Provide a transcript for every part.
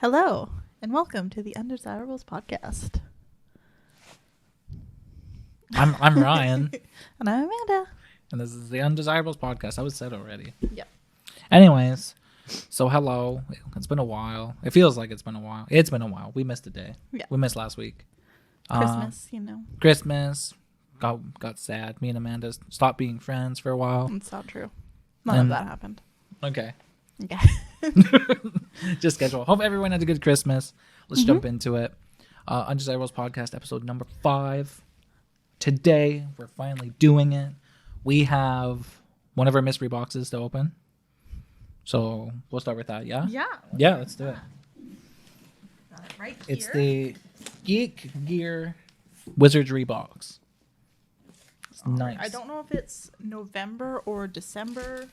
Hello, and welcome to the Undesirables Podcast. I'm Ryan. And I'm Amanda. And this is the Undesirables Podcast. I was said already. Yep. Anyways, so hello. It's been a while. It feels like it's been a while. It's been a while. We missed a day. Yeah. We missed last week. Christmas, Christmas. Got sad. Me and Amanda stopped being friends for a while. It's not true. None of that happened. Okay. Okay. Just schedule. Hope everyone had a good Christmas. Let's jump into it. Undesirables Podcast, episode number 5. Today, we're finally doing it. We have one of our mystery boxes to open. So we'll start with that, yeah? Yeah. Let's do it. Got it right here. It's the Geek Gear Wizardry box. It's nice. I don't know if it's November or December.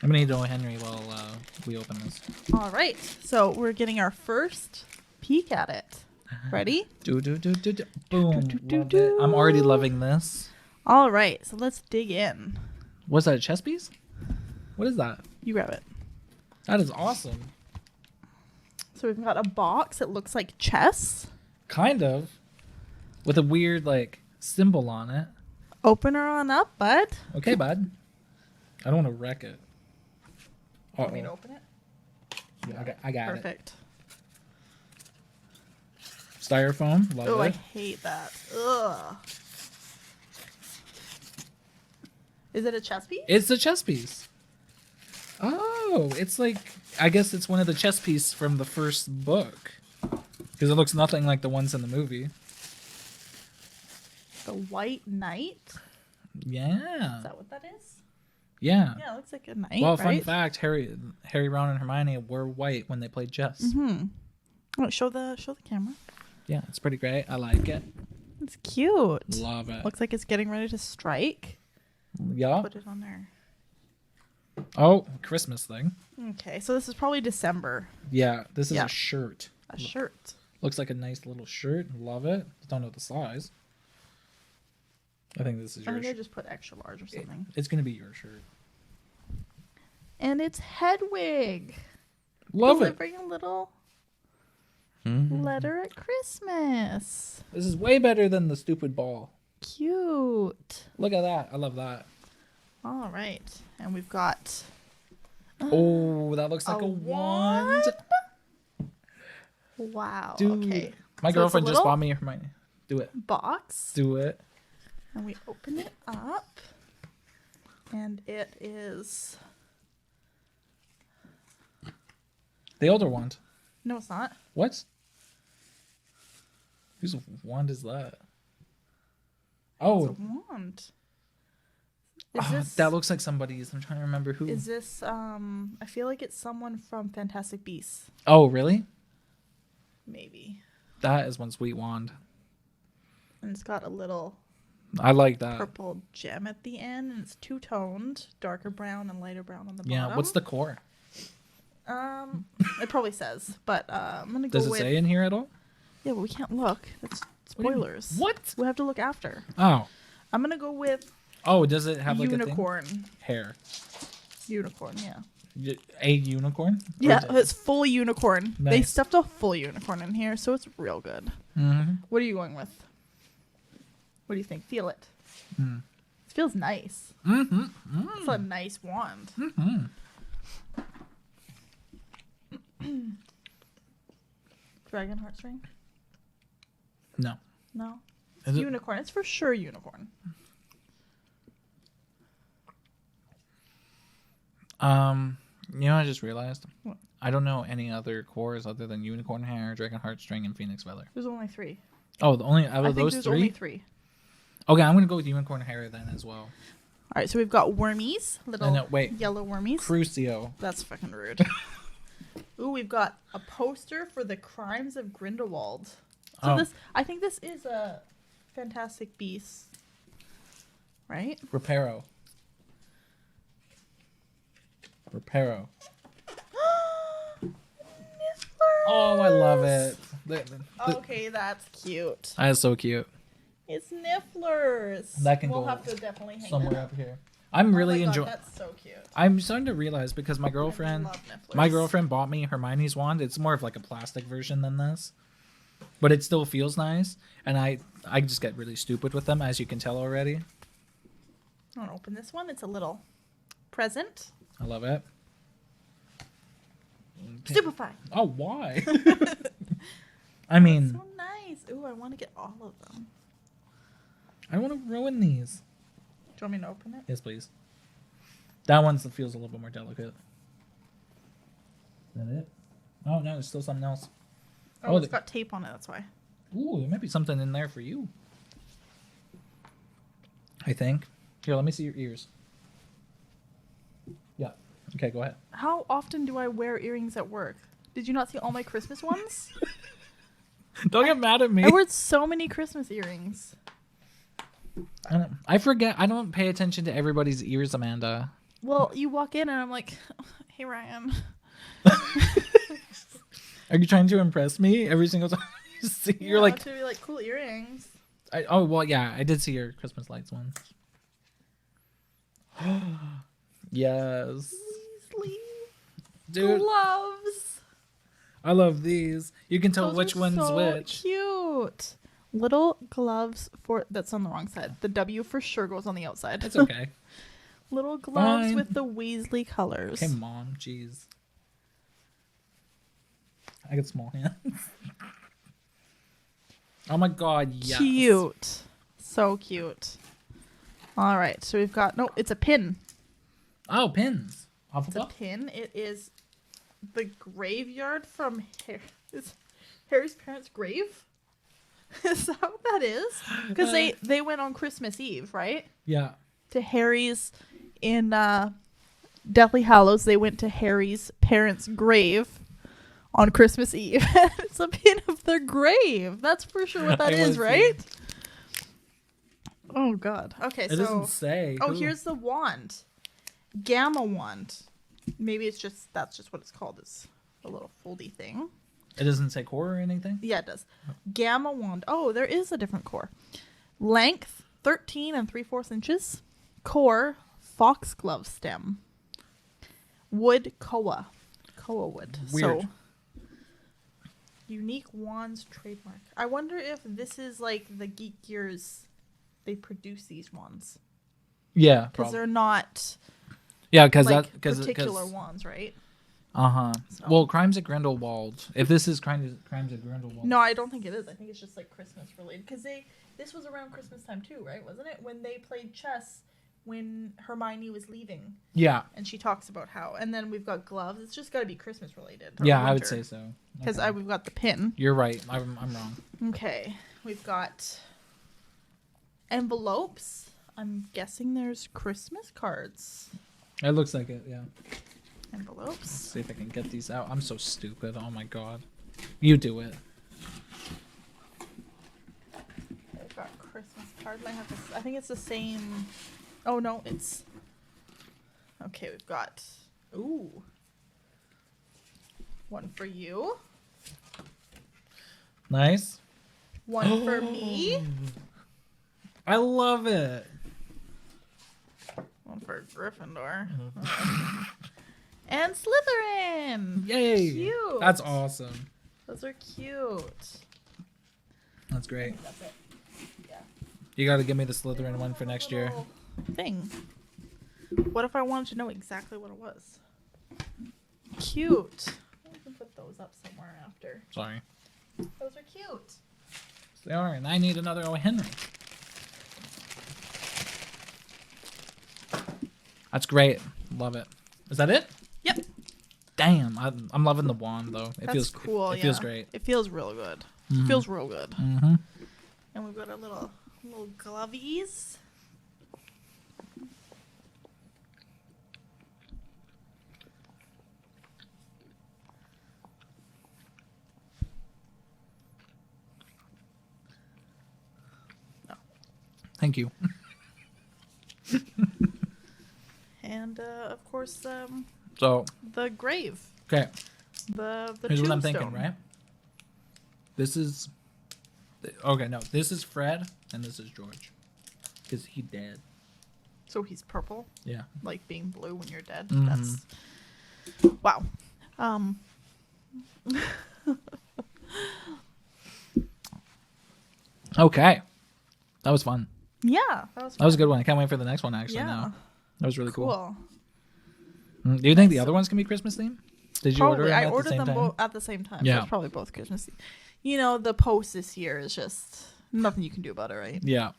I'm going to need to know Henry while we open this. All right. So we're getting our first peek at it. Ready? Boom. Love it. I'm already loving this. All right. So let's dig in. What's that, a chess piece? What is that? You grab it. That is awesome. So we've got a box that looks like chess. Kind of. With a weird, symbol on it. Open her on up, bud. Okay, bud. I don't want to wreck it. Want me to open it? Yeah, I got it. Perfect. Styrofoam. Love Oh, it. I hate that. Ugh. Is it a chess piece? It's a chess piece. Oh, it's I guess it's one of the chess pieces from the first book. Because it looks nothing like the ones in the movie. The White Knight? Yeah. Is that what that is? Yeah. Yeah, it looks like a knight, Well, right? fun fact, Harry, Ron, and Hermione were white when they played chess. Mm-hmm. Oh, show the camera. Yeah, it's pretty great. I like it. It's cute. Love it. Looks like it's getting ready to strike. Yeah. Put it on there. Oh, Christmas thing. Okay, so this is probably December. Yeah, this is Yeah. a shirt. A shirt. Looks like a nice little shirt. Love it. Don't know the size. I think this is I your think I shirt. just put extra large or something. It's going to be your shirt. And it's Hedwig. Love it. Delivering a little Mm-hmm. letter at Christmas. This is way better than the stupid ball. Cute. Look at that. I love that. All right. And we've got Oh, that looks like a wand. Wow. Dude. Okay. My So girlfriend it's a just little bought me Hermione. Do it. box. Do it. And we open it up. And it is... The older wand. No, it's not. What? Whose wand is that? Oh, It's a wand. Is oh, this... that looks like somebody's. I'm trying to remember who. Is this... I feel like it's someone from Fantastic Beasts. Oh, really? Maybe. That is one sweet wand. And it's got a little... I like that. purple gem at the end, and it's two-toned, darker brown and lighter brown on the bottom. Yeah, what's the core? It probably says, but I'm gonna go Does it with... say in here at all? Yeah, but we can't look. That's spoilers. What? We have to look after. Oh. I'm gonna go with Oh, does it have unicorn. a thing? Hair. Unicorn, yeah. A unicorn? Yeah, it's full unicorn. They Nice. stuffed a full unicorn in here, so it's real good. Mm-hmm. What are you going with? What do you think? Feel it. Mm. It feels nice. Mm-hmm. It's a nice wand. Mm-hmm. Dragon heartstring? No. No. Is It's it? unicorn. It's for sure unicorn. I just realized. What? I don't know any other cores other than unicorn hair, dragon heartstring, and phoenix feather. There's only 3. Oh, the only out I of think those there's 3? only 3. Okay, I'm gonna go with unicorn hair then as well. All right, so we've got wormies, little No, wait. yellow wormies. Crucio. That's fucking rude. Ooh, we've got a poster for the Crimes of Grindelwald. So I think this is a Fantastic Beasts, right? Reparo. Oh, I love it. Okay, that's cute. That is so cute. It's Nifflers. That can we'll go have to definitely hang somewhere that up here. I'm really enjoying. That's so cute. I'm starting to realize because my I girlfriend love nifflers. bought me Hermione's wand. It's more of like a plastic version than this, but it still feels nice. And I just get really stupid with them, as you can tell already. I want to open this one. It's a little present. I love it. Stupefy. Oh, why? I mean, so nice. Ooh, I want to get all of them. I don't want to ruin these. Do you want me to open it? Yes, please. That one feels a little bit more delicate. Is that it? Oh, no, there's still something else. Oh, it's got tape on it, that's why. Ooh, there might be something in there for you. I think. Here, let me see your ears. Yeah. Okay, go ahead. How often do I wear earrings at work? Did you not see all my Christmas ones? Don't get mad at me. I wore so many Christmas earrings. I forget. I don't pay attention to everybody's ears, Amanda. Well, you walk in and I'm like, hey, Ryan. Are you trying to impress me every single time you see? You're like, to be like, cool earrings. oh, well, yeah. I did see your Christmas lights ones. Yes. Weasley. Dude. Gloves. I love these. You can tell Those which are one's so which. Cute. Little gloves for... That's on the wrong side. The W for sure goes on the outside. It's okay. Little gloves Fine. with the Weasley colors. Okay, Mom. Jeez. I got small hands. Oh my god, yes. Cute. So cute. All right, so we've got... No, it's a pin. Oh, pins. It's a pin. It is the graveyard from Harry's parents' grave. Is that what that is? Because they went on Christmas Eve, right? Yeah. To Harry's in Deathly Hallows. They went to Harry's parents' grave on Christmas Eve. It's a pin of their grave. That's for sure what that is, right? Oh god. Okay, it doesn't say. Oh, here's the wand. Gamma wand. Maybe that's just what it's called. It's a little foldy thing. It doesn't say core or anything? Yeah, it does. Gamma wand. Oh, there is a different core. Length 13 3/4 inches. Core foxglove stem. Wood koa. Koa wood. Weird. So unique wands trademark. I wonder if this is like the Geek Gears. They produce these wands. Yeah, because they're not. Yeah, because like particular wands, right? Uh-huh. So. Well, Crimes at Grindelwald. If this is Crimes at Grindelwald. No, I don't think it is. I think it's just like Christmas related. Because this was around Christmas time too, right? Wasn't it? When they played chess when Hermione was leaving. Yeah. And she talks about how. And then we've got gloves. It's just got to be Christmas related. Yeah, winter. I would say so. Because we've got the pin. You're right. I'm wrong. Okay. We've got envelopes. I'm guessing there's Christmas cards. It looks like it, yeah. Envelopes. Let's see if I can get these out. I'm so stupid. Oh my god. You do it. I've got Christmas card. I think it's the same. Oh no, it's. Okay, we've got. Ooh. One for you. Nice. One for me. I love it. One for Gryffindor. And Slytherin. Yay. Cute. That's awesome. Those are cute. That's great. That's it. Yeah. You got to give me the Slytherin one for next year. Thing. What if I wanted to know exactly what it was? Cute. We can put those up somewhere after. Sorry. Those are cute. They are, and I need another O. Henry. That's great. Love it. Is that it? Yep. Damn, I'm loving the wand though. It That's feels cool. It feels great. It feels real good. Mm-hmm. It feels real good. Mm-hmm. And we've got our little glovies. Thank you. And of course, So the grave. Okay. The Here's tombstone. what I'm thinking, right? This is okay. No, this is Fred, and this is George, because he dead. So he's purple, Yeah. like being blue when you're dead. Mhm. That's wow. Okay. That was fun. Yeah, that was That was a good one. I can't wait for the next one, actually, Yeah. now. That was really cool. cool. Do you think the other ones can be Christmas themed? Did you order Probably. them I at the ordered same them time? both at the same time. Yeah. So it's probably both Christmas. You know, the post this year is just nothing you can do about it, right? Yeah.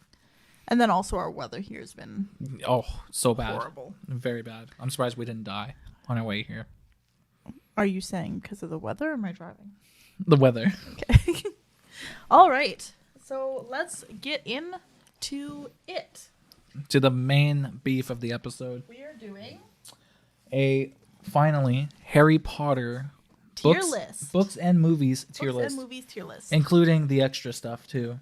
And then also our weather here has been Oh, so bad. horrible. Very bad. I'm surprised we didn't die on our way here. Are you saying because of the weather or am I driving? The weather. Okay. All right. So let's get into it. To the main beef of the episode. We are doing Finally, Harry Potter tier list. Books and movies tier Books list. and movies tier list. Including the extra stuff, too.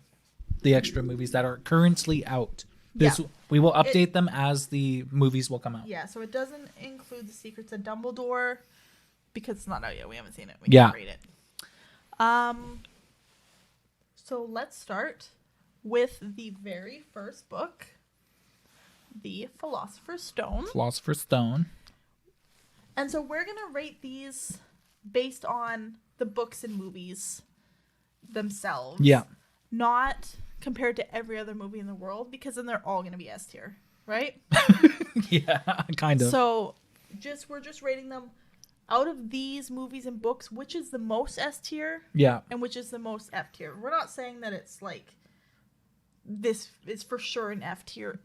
The extra movies that are currently out. Yeah. We will update them as the movies will come out. Yeah, so it doesn't include The Secrets of Dumbledore because it's not out yet. We haven't seen it. We Yeah. can't read it. So let's start with the very first book, The Philosopher's Stone. Philosopher's Stone. And so we're going to rate these based on the books and movies themselves. Yeah. Not compared to every other movie in the world, because then they're all going to be S tier, right? Yeah, kind of. So we're just rating them out of these movies and books, which is the most S tier Yeah. and which is the most F tier. We're not saying that it's like this is for sure an F tier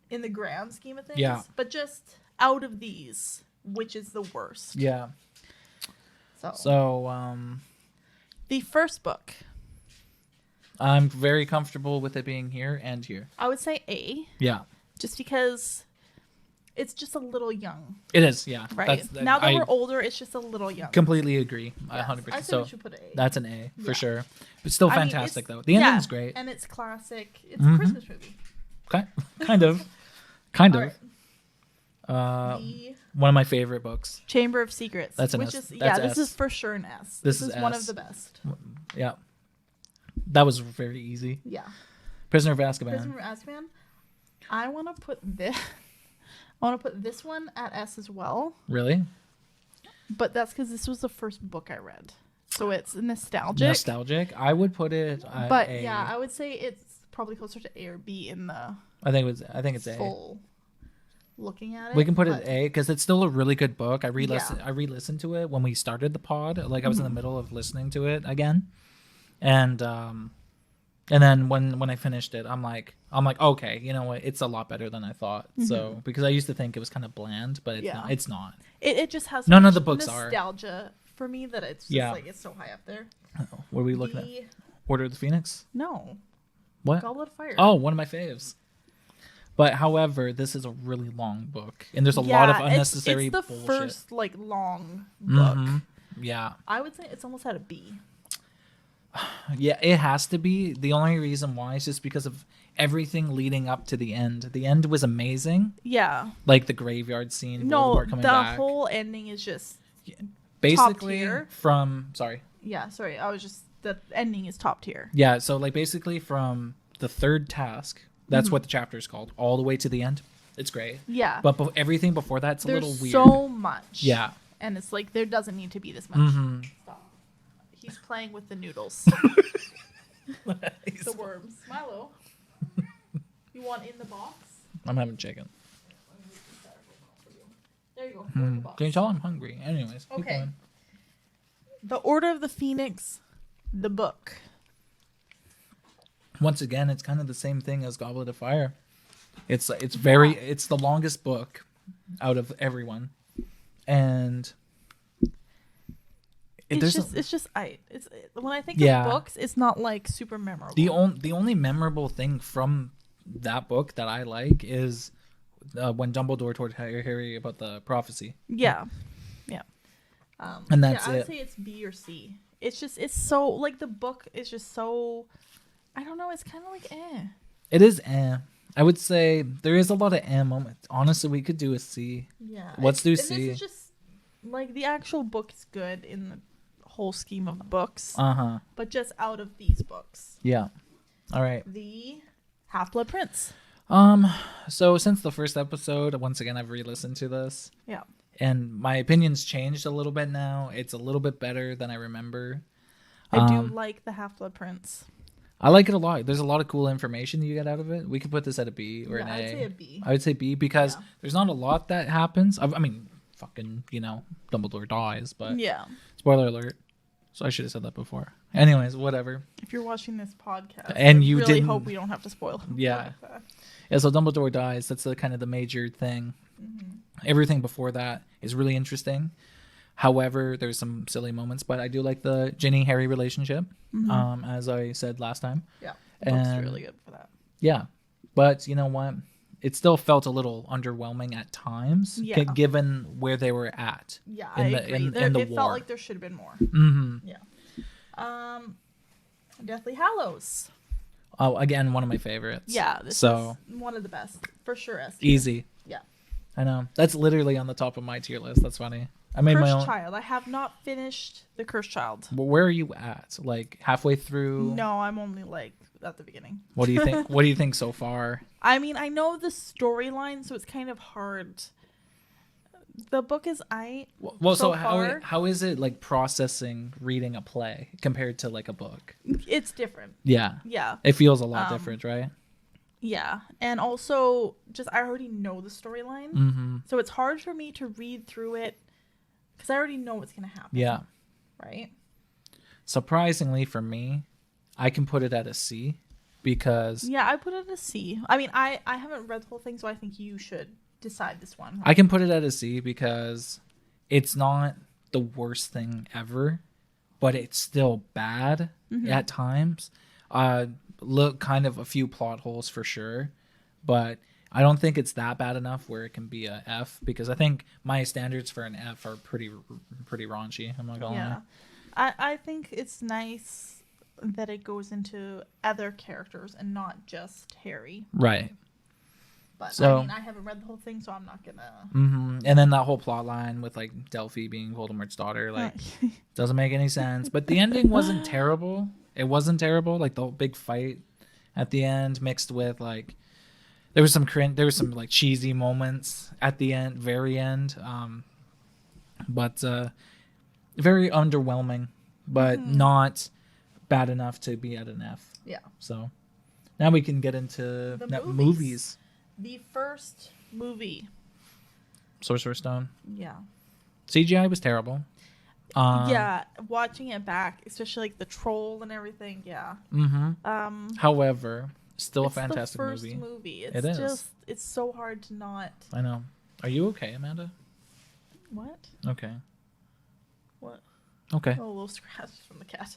in the grand scheme of things. Yeah. But just out of these, which is the worst. Yeah. So the first book, I'm very comfortable with it being here and here. I would say A, Yeah. just because it's just a little young, It is, yeah. right? Now that we're older, it's just a little young. Completely agree. Yes. 100%. I say So we should put an A. that's an A for Yeah. sure. But still I mean, fantastic, it's- though. The ending's great. And it's classic. It's a Christmas movie. Okay. Kind of. Kind All of. right. The One of my favorite books. Chamber of Secrets. That's an which S. is That's this S. is for sure an S. This This is is one S. of the best. Yeah. That was very easy. Yeah. Prisoner of Azkaban. Prisoner of Azkaban. I want to put this. I want to put this one at S as well, Really? but that's because this was the first book I read, so it's nostalgic. Nostalgic. I would put it at But A. yeah, I would say it's probably closer to A or B in the I think it's A. full looking at it. We can put it but- A because it's still a really good book. I Yeah. re-listened to it when we started the pod. Like I was in the middle of listening to it again, and then when I finished it, I'm like, okay, you know what? It's a lot better than I thought. So because I used to think it was kind of bland, but it's not. It just has None so of the much books are. nostalgia for me that it's just Yeah. like it's so high up there. What are we looking at? Order of the Phoenix. No, What? Goblet of Fire. Oh, one of my faves. But however, this is a really long book, and there's a lot of unnecessary It's the bullshit. first like long book. Mhm. Yeah. I would say it's almost at a B. Yeah, it has to be. The only reason why is just because of everything leading up to the end. The end was amazing. Yeah. Like the graveyard scene, No, Voldemort coming the back. whole ending is just Basically tier. from sorry. yeah. Sorry, I was just the ending is top tier. Yeah, so like basically from the third task, that's what the chapter is called, all the way to the end. It's great. Yeah. But everything before that's a there's little weird. so much. Yeah. And it's like there doesn't need to be this much. Mhm. Stop. He's playing with the noodles. He's- The worms. Milo. You want in the box? I'm having chicken. There you go. Go in the Can box. you tell I'm hungry? Anyways, keep Okay. going. The Order of the Phoenix, the book. Once again, it's kind of the same thing as Goblet of Fire. It's the longest book out of everyone, and It's when I think of books, it's not like super memorable. the only memorable thing from that book that I like is when Dumbledore told Harry about the prophecy. Yeah. And that's I would it. say it's B or C. It's so like the book is just so. I don't know. It's kind of like It is I would say there is a lot of moments. Honestly, we could do a C. Yeah. Let's do and C. This is just like the actual book is good in the whole scheme of books, Uh-huh. but just out of these books, Yeah. All right. the Half-Blood Prince. So since the first episode, once again, I've re-listened to this, Yeah. and my opinion's changed a little bit now. It's a little bit better than I remember. I do like the Half-Blood Prince. I like it a lot. There's a lot of cool information you get out of it. We could put this at a B or an A. I'd say a B. I would say B because Yeah. there's not a lot that happens. I mean, fucking, Dumbledore dies, but Yeah. spoiler alert. So I should have said that before. Anyways, whatever. If you're watching this podcast, And I you really didn't- hope we don't have to spoil. Yeah. Yeah, so Dumbledore dies. That's the kind of the major thing. Everything before that is really interesting. However, there's some silly moments, but I do like the Ginny-Harry relationship, as I said last time. Yeah. The book's And- really good for that. Yeah, but you know what? It still felt a little underwhelming at times, Yeah. given where they were at. Yeah, in I the- agree. in the It war. felt like there should have been more. Mm-hmm. Yeah. Deathly Hallows. Oh, again, one of my favorites. Yeah, this So is one of the best for sure. easy. Yeah. I know. That's literally on the top of my tier list. That's funny. I made my Cursed own. Child. I have not finished The Cursed Child. Well, where are you at? Like halfway through? No, I'm only like at the beginning. What do you think? What do you think so far? I mean, I know the storyline, so it's kind of hard. The book is Well, so far. how is it like processing reading a play compared to like a book? It's different. Yeah, Yeah. it feels a lot different, right? Yeah. And also, just I already know the storyline. Mm-hmm. So it's hard for me to read through it because I already know what's going to happen. Yeah. Right? Surprisingly for me, I can put it at a C because Yeah, I put it at a C. I mean, I haven't read the whole thing, so I think you should decide this one. I can put it at a C because it's not the worst thing ever, but it's still bad at times. Look, kind of a few plot holes for sure, but I don't think it's that bad enough where it can be a F because I think my standards for an F are pretty raunchy. I'm not gonna lie. I think it's nice that it goes into other characters and not just Harry. Right. But So- I mean, I haven't read the whole thing, so I'm not gonna. Mm-hmm. And then that whole plot line with like Delphi being Voldemort's daughter, like doesn't make any sense. But the ending wasn't terrible. It wasn't terrible. Like the whole big fight at the end mixed with like there was some like cheesy moments at the end, very end. But very underwhelming, but not bad enough to be at an F. Yeah. So now we can get into The movies. The first movie. Sorcerer's Stone. Yeah. CGI was terrible. Yeah, watching it back, especially like the troll and everything. Yeah. Mm-hmm. However, still a It's fantastic the first movie. It's It is. just it's so hard to not. I know. Are you okay, Amanda? What? Okay. What? Okay. Oh, a little scratch from the cat.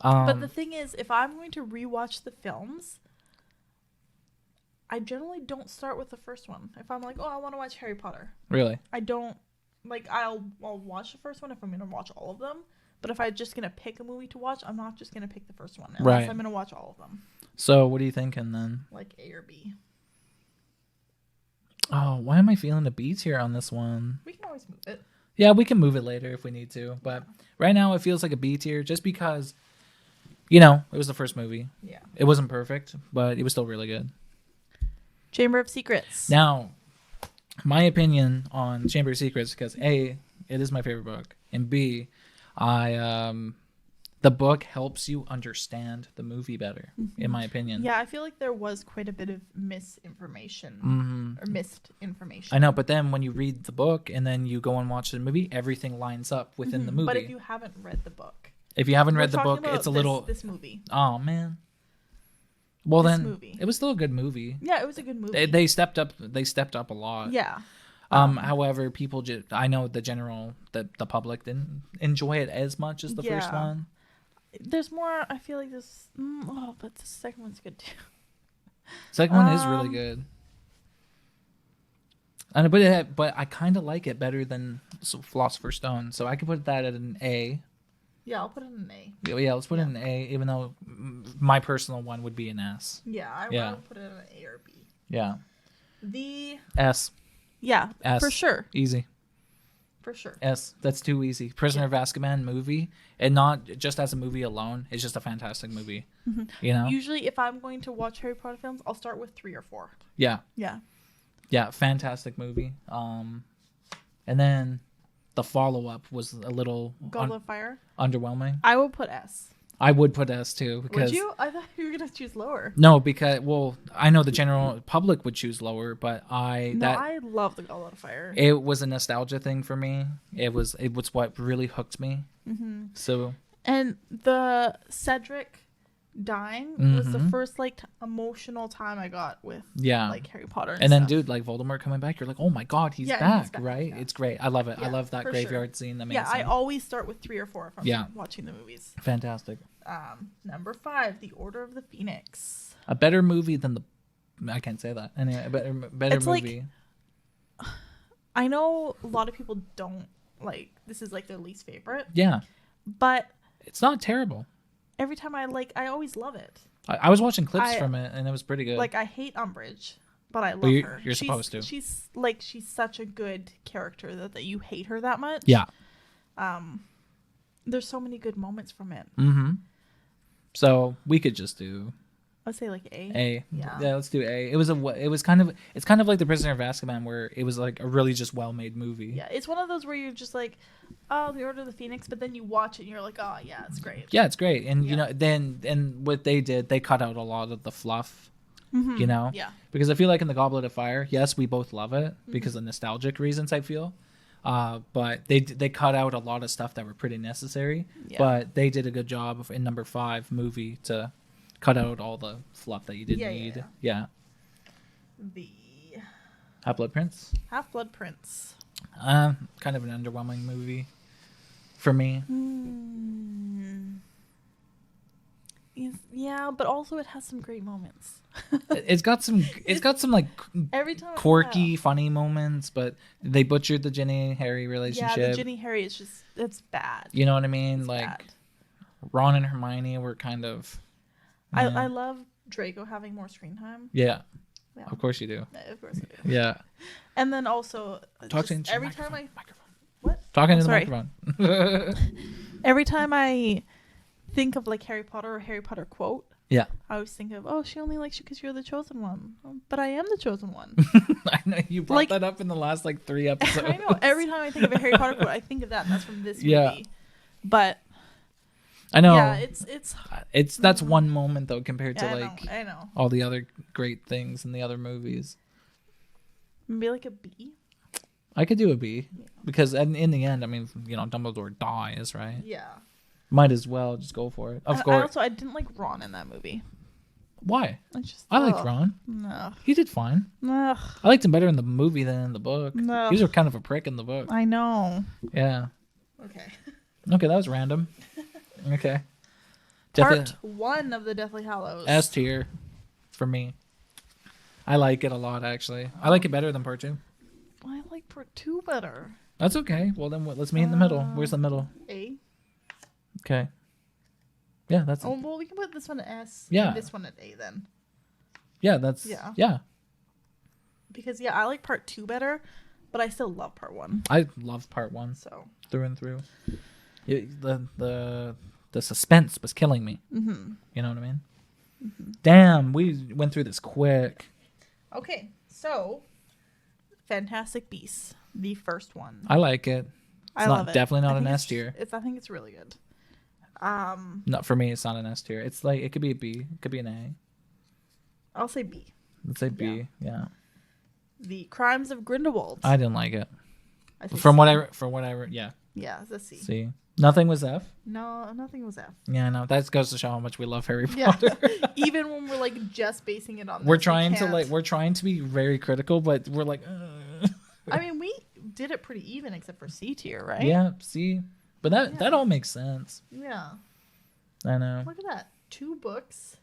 But the thing is, if I'm going to rewatch the films, I generally don't start with the first one. If I'm like, oh, I want to watch Harry Potter, Really? I don't like. I'll watch the first one if I'm going to watch all of them. But if I'm just going to pick a movie to watch, I'm not just going to pick the first one unless Right. I'm going to watch all of them, So, what are you thinking then? like A or B. Oh, why am I feeling a B tier on this one? We can always move it. Yeah, we can move it later if we need to. But right now, it feels like a B tier just because, it was the first movie. Yeah. It wasn't perfect, but it was still really good. Chamber of Secrets. Now, my opinion on Chamber of Secrets, because A, it is my favorite book, and B, the book helps you understand the movie better, in my opinion. Yeah, I feel like there was quite a bit of misinformation or missed information. I know, but then when you read the book and then you go and watch the movie, everything lines up within the movie. But if you haven't read the book, If you haven't we're read the talking book, about it's a little. this movie. Oh man. Well This then, movie. it was still a good movie. Yeah, it was a good movie. They stepped up. They stepped up a lot. Yeah. However, people just. I know the public didn't enjoy it as much as the first Yeah. one. There's more. I feel like this. But the second one's good too. Second one is really good. And but I kind of like it better than Philosopher's Stone, so I could put that at an A. Yeah, I'll put it in an A. Yeah, let's put it in an A, even though my personal one would be an S. Yeah, I Yeah. will put it in an A or B. Yeah. The S. yeah, S. for sure. Easy. For sure. S. That's too easy. Prisoner of Azkaban movie, and not just as a movie alone. It's just a fantastic movie. You know. Usually, if I'm going to watch Harry Potter films, I'll start with 3 or 4. Yeah. Yeah. Yeah. Fantastic movie. And then the follow up was a little Goblet of Fire. underwhelming. I will put S. I would put S too because Would you? I thought you were gonna choose lower. no, because well, I know the general public would choose lower, but I love the Goblet of Fire. it was a nostalgia thing for me. It was what really hooked me. So And the Cedric dying was the first like emotional time I got with like Harry Potter. And then stuff. dude, like Voldemort coming back, you're like, oh my god, he's back, right? Yeah. It's great. I love it. I love that graveyard scene. Amazing. Yeah, I always start with 3 or 4 if I'm watching the movies. Fantastic. Number 5, The Order of the Phoenix. A better movie than the. I can't say that. Anyway, a better It's movie. Like, I know a lot of people don't like. This is like their least favorite. Yeah. But it's not terrible. Every time I always love it. I was watching clips from it, and it was pretty good. Like, I hate Umbridge, but I love her. You're supposed to. She's such a good character that you hate her that much. Yeah. There's so many good moments from it. Mm-hmm. So we could just do. I'd say like A. A. Yeah. Yeah, let's do A. It's kind of like The Prisoner of Azkaban, where it was like a really just well-made movie. Yeah, it's one of those where you're just like, oh, The Order of the Phoenix, but then you watch it and you're like, oh yeah, it's great. Yeah, it's great, and you know, and what they did, they cut out a lot of the fluff. You know. Yeah. Because I feel like in the Goblet of Fire, yes, we both love it because of nostalgic reasons. I feel. But they cut out a lot of stuff that were pretty necessary. Yeah. But they did a good job in number 5 movie to cut out all the fluff that you didn't need. Yeah. The Half-Blood Prince. Half-Blood Prince. Kind of an underwhelming movie for me. Yeah, but also it has some great moments. It's got some like every time quirky, funny moments, but they butchered the Ginny-Harry relationship. Yeah, the Ginny-Harry is just, it's bad. You know what I mean? It's like bad. Ron and Hermione were kind of. I love Draco having more screen time. Yeah. Of course you do. Yeah, of course I do. Yeah. And then also, talking every time what? Talking to the microphone. Every time I think of like Harry Potter or Harry Potter quote, yeah, I always think of, oh, she only likes you because you're the chosen one. But I am the chosen one. I know you brought that up in the last like 3 episodes. I know. Every time I think of a Harry Potter quote, I think of that. And that's from this movie. But I know. Yeah, it's that's one moment though compared to I know. all the other great things in the other movies. Maybe like a B. I could do a B because in the end, I mean, you know, Dumbledore dies, right? Yeah. Might as well just go for it. Of course. I didn't like Ron in that movie. Why? I liked Ron. No. He did fine. Ugh. I liked him better in the movie than in the book. No. He was kind of a prick in the book. I know. Yeah. Okay. Okay, that was random. Okay. Part 1 of the Deathly Hallows. S tier for me. I like it a lot, actually. I like it better than part 2. I like part 2 better. That's okay. Well, then let's meet in the middle. Where's the middle? A. Okay. Yeah, that's. Oh, well, we can put this one at S. Yeah. And this one at A then. Yeah, that's. Yeah. Because I like part 2 better, but I still love part 1. I love part 1. So through and through. The suspense was killing me. Mm-hmm. You know what I mean? Mm-hmm. Damn, we went through this quick. Okay, so Fantastic Beasts, the first one. I like it. It's love it. Definitely not an S tier. I think it's really good. Not for me. It's not an S tier. It's like it could be a B. It could be an A. I'll say B. Let's say B. Yeah. The Crimes of Grindelwald. I didn't like it. From what I yeah. Yeah, it's a C. C. Nothing was F. No, nothing was F. Yeah, no, that goes to show how much we love Harry Potter. Even when we're like just basing it on. We're trying to be very critical, but we're like. I mean, we did it pretty even, except for C tier, right? Yeah, C. But that all makes sense. Yeah. I know. Look at that. 2 books,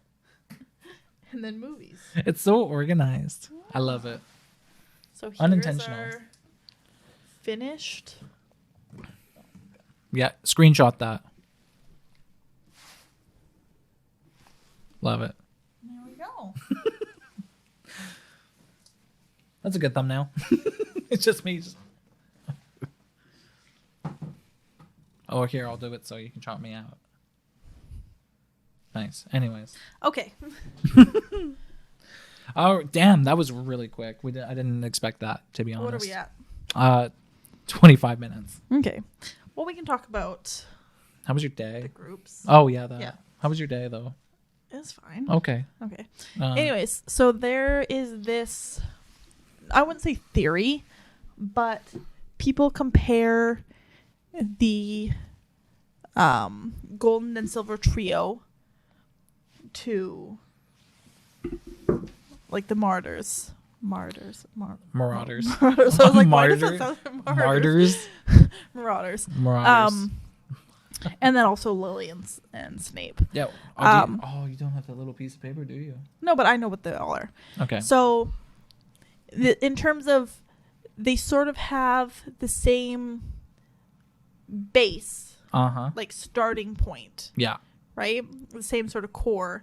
and then movies. It's so organized. Yeah. I love it. So here's unintentional. Our finished. Yeah, screenshot that. Love it. There we go. That's a good thumbnail. It's just me. Oh, here, I'll do it so you can chop me out. Nice. Anyways. Okay. Oh, damn, that was really quick. I didn't expect that, to be honest. What are we at? 25 minutes. Okay. Well, we can talk about How was your the day? groups. Oh, yeah, that. Yeah. How was your day, though? It's fine. Okay. Okay. Um, Anyways, so there is this, I wouldn't say theory, but people compare the golden and silver trio to like the martyrs. Marauders. Marauders. Marauders. I was like, why does that Martyr- sound like Martyrs. Marauders. Marauders. And then also Lily and Snape. Yeah. You don't have that little piece of paper, do you? No, but I know what they all are. Okay. So, in terms of, they sort of have the same base, like starting point, Yeah. right? The same sort of core.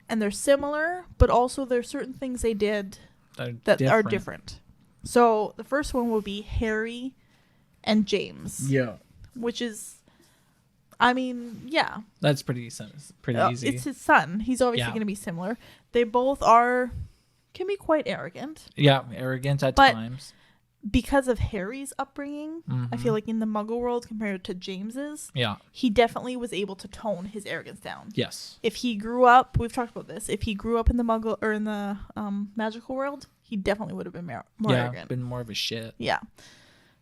And they're similar, but also there's certain things they did that are different. So, the first one would be Harry and James. Yeah. Which is, I mean, yeah. That's pretty easy. It's his son. He's obviously going to be similar. They both can be quite arrogant. Yeah, arrogant at But times. Because of Harry's upbringing, I feel like in the Muggle world compared to James's, Yeah. he definitely was able to tone his arrogance down. Yes. If he grew up, we've talked about this, if he grew up in the Muggle or in the magical world, he definitely would have been more arrogant. Been more of a shit. Yeah.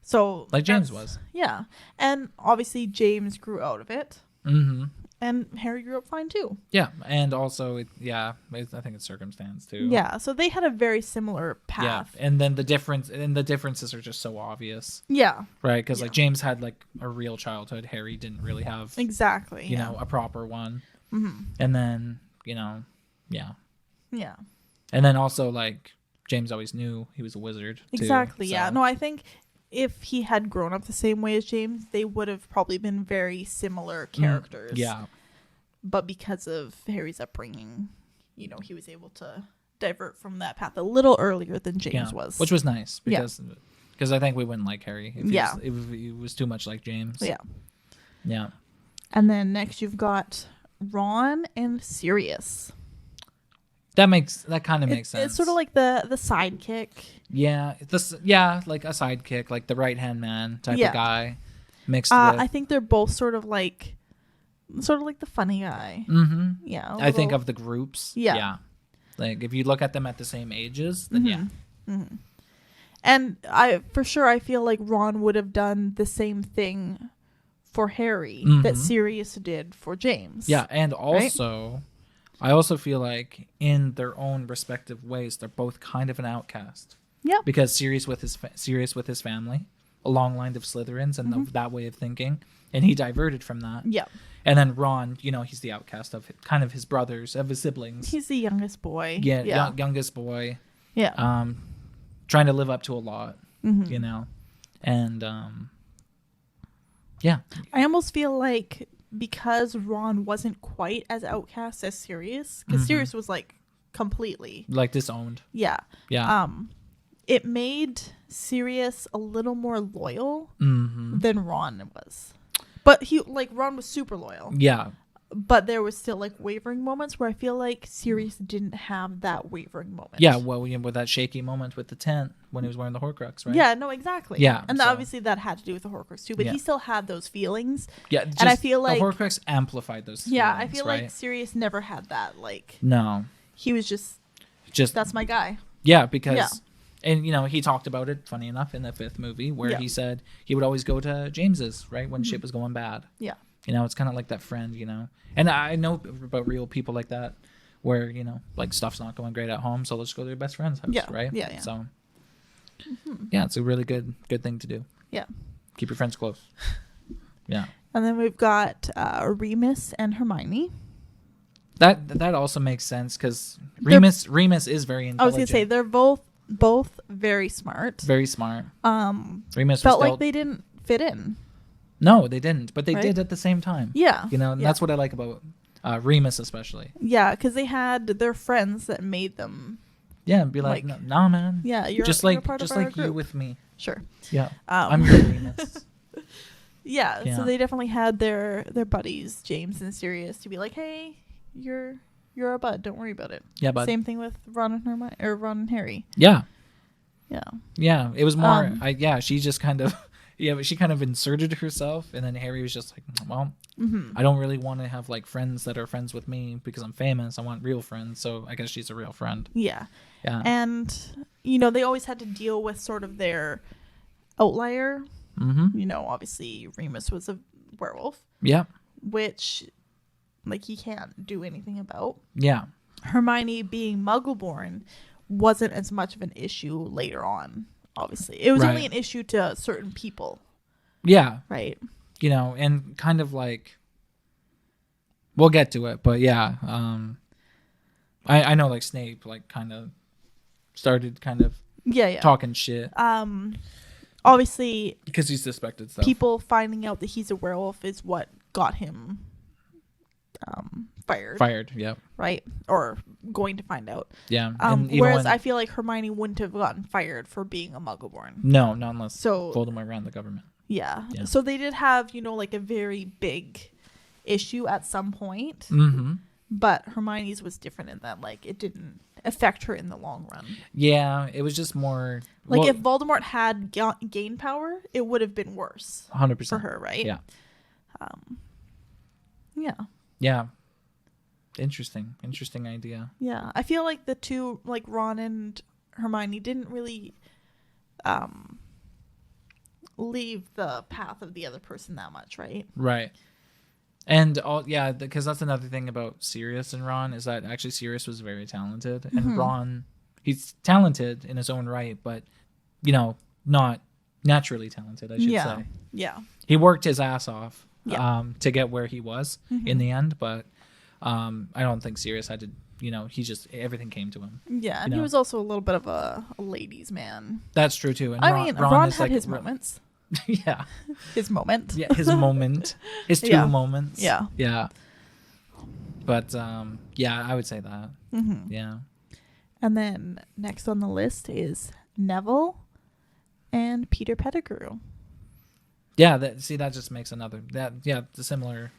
So like James was. Yeah. And obviously James grew out of it. Mm-hmm. And Harry grew up fine too. Yeah, and also, I think it's circumstance too. Yeah, so they had a very similar path. Yeah, and then the differences are just so obvious. Yeah. Right, because like James had like a real childhood. Harry didn't really have exactly. You know, a proper one. Mm-hmm. And then yeah. And then also like James always knew he was a wizard. Exactly. Too, yeah. so. No, I think if he had grown up the same way as James, they would have probably been very similar characters. Yeah. But because of Harry's upbringing, he was able to divert from that path a little earlier than James was. Which was nice because I think we wouldn't like Harry. If he was too much like James. Yeah. Yeah. And then next you've got Ron and Sirius. That kind of makes sense. It's sort of like the sidekick. Yeah, like a sidekick, like the right hand man type of guy, mixed with. I think they're both sort of like the funny guy. Mm-hmm. Yeah, I think of the groups. Yeah, like if you look at them at the same ages, then Mm-hmm. And I feel like Ron would have done the same thing for Harry that Sirius did for James. Yeah, and also. Right? I also feel like in their own respective ways, they're both kind of an outcast. Yeah. Because Sirius with his family, a long line of Slytherins and that way of thinking, and he diverted from that. Yeah. And then Ron, he's the outcast of kind of his brothers, of his siblings. He's the youngest boy. Yeah. Youngest boy. Yeah. Trying to live up to a lot, and yeah. I almost feel like, because Ron wasn't quite as outcast as Sirius, because Sirius was like completely like disowned. Yeah. It made Sirius a little more loyal than Ron was, but Ron was super loyal. Yeah. But there was still like wavering moments where I feel like Sirius didn't have that wavering moment. Yeah, well, with that shaky moment with the tent when he was wearing the Horcrux, right? Yeah, no, exactly. Yeah, and obviously that had to do with the Horcrux too, but he still had those feelings. Yeah, and I feel like the Horcrux amplified those feelings. Yeah, I feel right? like Sirius never had that. No, he was just that's my guy. Yeah, because and he talked about it. Funny enough, in the 5th movie, where he said he would always go to James's right when shit was going bad. Yeah. It's kind of like that friend, And I know about real people like that where, like stuff's not going great at home, so let's go to your best friend's house, right? Yeah. So, yeah, it's a really good thing to do. Yeah. Keep your friends close. Yeah. And then we've got Remus and Hermione. That also makes sense because Remus is very intelligent. I was going to say, they're both very smart. Very smart. Remus felt like they didn't fit in. No, they didn't, but they did at the same time. Yeah. And that's what I like about Remus especially. Yeah, because they had their friends that made them. Yeah, be like, nah, man. Yeah, you're just you're like part of our you group. with me. Sure. Yeah, I'm your Remus. Yeah, so they definitely had their buddies, James and Sirius, to be like, hey, you're a bud, don't worry about it. Yeah, bud. Same thing with Ron and Harry. Yeah. Yeah. Yeah, it was more, she just kind of, but she kind of inserted herself, and then Harry was just like, well, I don't really want to have like friends that are friends with me because I'm famous. I want real friends, so I guess she's a real friend. Yeah. Yeah. And, they always had to deal with sort of their outlier. Obviously Remus was a werewolf. Yeah. Which, like, he can't do anything about. Yeah. Hermione being Muggle-born wasn't as much of an issue later on, obviously. It was only an issue to certain people. Yeah. Right. And kind of like, we'll get to it, but yeah. I know, like, Snape, like, kind of started kind of talking shit. Obviously, because he suspected stuff. People finding out that he's a werewolf is what got him fired. Yep. Right? Or going to find out. Yeah. Whereas I feel like Hermione wouldn't have gotten fired for being a Muggle-born. No, not unless Voldemort ran the government. Yeah. So they did have, like a very big issue at some point. Mm-hmm. But Hermione's was different in that, like, it didn't affect her in the long run. Yeah, it was just more... Like, if Voldemort had gained power, it would have been worse. 100%. For her, right? Yeah. Yeah. Yeah. Interesting idea. Yeah. I feel like the two, like, Ron and Hermione didn't really leave the path of the other person that much, right? Right. And because that's another thing about Sirius and Ron is that actually Sirius was very talented, and Ron, he's talented in his own right, but not naturally talented, I should say. Yeah. He worked his ass off to get where he was in the end, but I don't think Sirius had to. He just everything came to him. Yeah, and he was also a little bit of a ladies' man. That's true too. And Ron had his moments. Yeah. His moment. Yeah, his moment. His two moments. Yeah. Yeah. But, I would say that. Mm-hmm. Yeah. And then next on the list is Neville and Peter Pettigrew. Yeah, that just makes the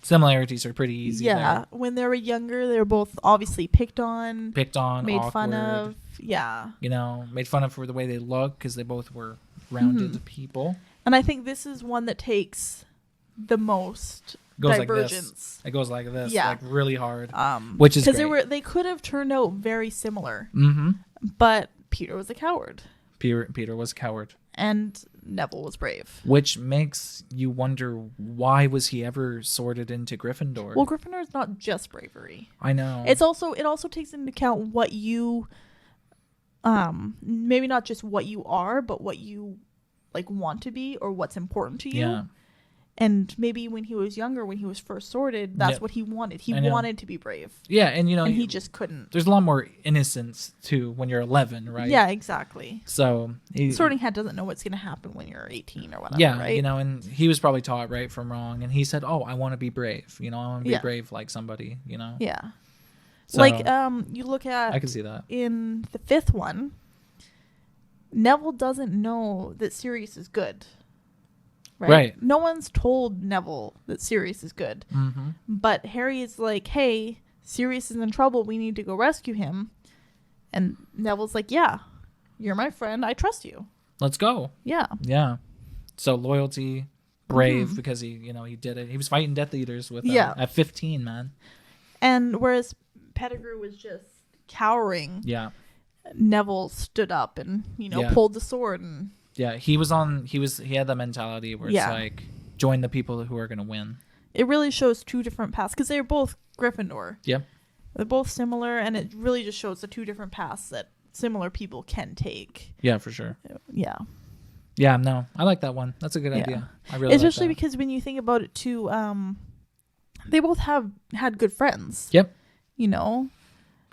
similarities are pretty easy. Yeah, there. When they were younger, they were both obviously picked on, made awkward, fun of. Yeah. Made fun of for the way they look because they both were rounded people. And I think this is one that takes the most divergence. It goes like this, yeah. like really hard, which is great. Because they could have turned out very similar. Mm-hmm. But Peter was a coward. Peter was a coward. And Neville was brave. Which makes you wonder, why was he ever sorted into Gryffindor? Well, Gryffindor is not just bravery. I know. It also takes into account what you maybe not just what you are, but what you like want to be or what's important to you. Yeah. And maybe when he was younger, when he was first sorted, that's what he wanted. He wanted to be brave. Yeah, and and he just couldn't. There's a lot more innocence too when you're 11, right? Yeah, exactly. So Sorting Hat doesn't know what's going to happen when you're 18 or whatever. Yeah, right? And he was probably taught right from wrong, and he said, "Oh, I want to be brave. I want to be brave like somebody. Yeah. So, you look at. I can see that in the fifth one. Neville doesn't know that Sirius is good. Right? No one's told Neville that Sirius is good. Mm-hmm. But Harry is like, hey, Sirius is in trouble. We need to go rescue him. And Neville's like, yeah, you're my friend. I trust you. Let's go. Yeah. Yeah. So loyalty, brave, because he did it. He was fighting Death Eaters with at 15, man. And whereas Pettigrew was just cowering. Yeah. Neville stood up and pulled the sword and he had that mentality where it's like, join the people who are going to win. It really shows two different paths because they're both Gryffindor. Yep. They're both similar, and it really just shows the two different paths that similar people can take. Yeah, for sure. Yeah. Yeah, no, I like that one. That's a good idea. I really especially like that. Because when you think about it too, they both had good friends. Yep.